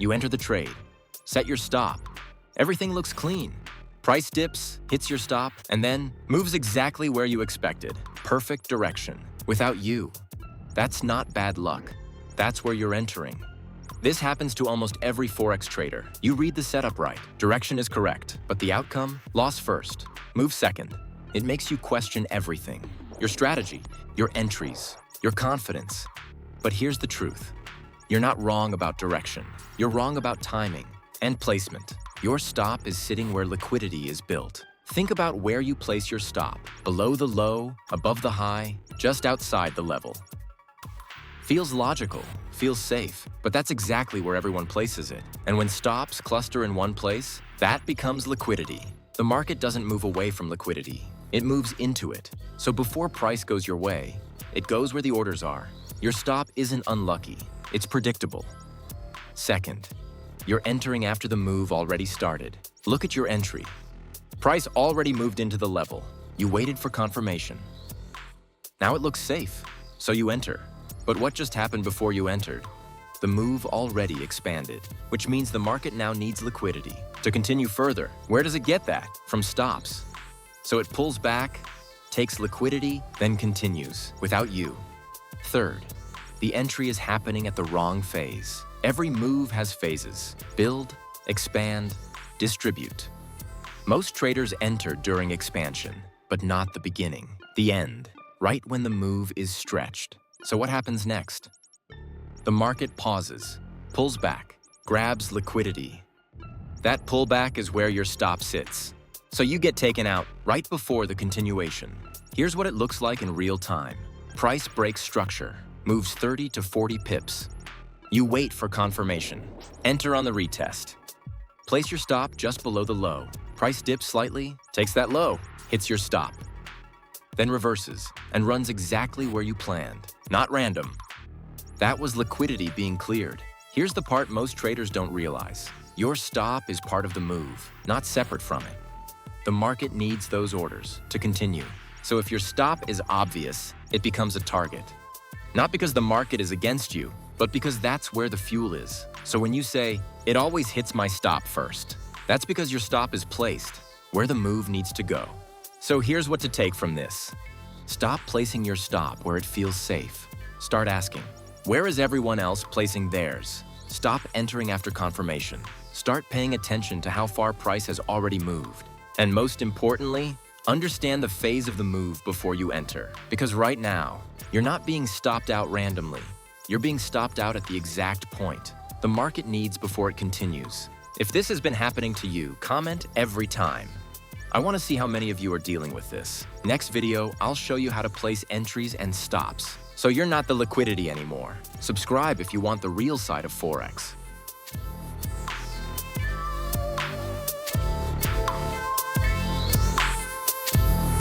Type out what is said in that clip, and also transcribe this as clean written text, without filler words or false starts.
You enter the trade. Set your stop. Everything looks clean. Price dips, hits your stop, and then moves exactly where you expected. Perfect direction. Without you. That's not bad luck. That's where you're entering. This happens to almost every Forex trader. You read the setup right. Direction is correct, but the outcome? Loss first. Move second. It makes you question everything. Your strategy, your entries, your confidence. But here's the truth. You're not wrong about direction. You're wrong about timing and placement. Your stop is sitting where liquidity is built. Think about where you place your stop. Below the low, above the high, just outside the level. Feels logical, feels safe, but that's exactly where everyone places it. And when stops cluster in one place, that becomes liquidity. The market doesn't move away from liquidity. It moves into it. So before price goes your way, it goes where the orders are. Your stop isn't unlucky. It's predictable. Second, you're entering after the move already started. Look at your entry. Price already moved into the level. You waited for confirmation. Now it looks safe, so you enter. But what just happened before you entered? The move already expanded, which means the market now needs liquidity. To continue further, where does it get that? From stops. So it pulls back, takes liquidity, then continues, without you. Third, the entry is happening at the wrong phase. Every move has phases: build, expand, distribute. Most traders enter during expansion, but not the beginning, the end, right when the move is stretched. So what happens next? The market pauses, pulls back, grabs liquidity. That pullback is where your stop sits. So you get taken out right before the continuation. Here's what it looks like in real time. Price breaks structure, moves 30 to 40 pips. You wait for confirmation. Enter on the retest. Place your stop just below the low. Price dips slightly, takes that low, hits your stop. Then reverses and runs exactly where you planned. Not random. That was liquidity being cleared. Here's the part most traders don't realize. Your stop is part of the move, not separate from it. The market needs those orders to continue. So if your stop is obvious, it becomes a target. Not because the market is against you, but because that's where the fuel is. So when you say, "It always hits my stop first," that's because your stop is placed where the move needs to go. So here's what to take from this. Stop placing your stop where it feels safe. Start asking, where is everyone else placing theirs? Stop entering after confirmation. Start paying attention to how far price has already moved. And most importantly, understand the phase of the move before you enter. Because right now, you're not being stopped out randomly. You're being stopped out at the exact point the market needs before it continues. If this has been happening to you, comment every time. I want to see how many of you are dealing with this. Next video, I'll show you how to place entries and stops, so you're not the liquidity anymore. Subscribe if you want the real side of Forex.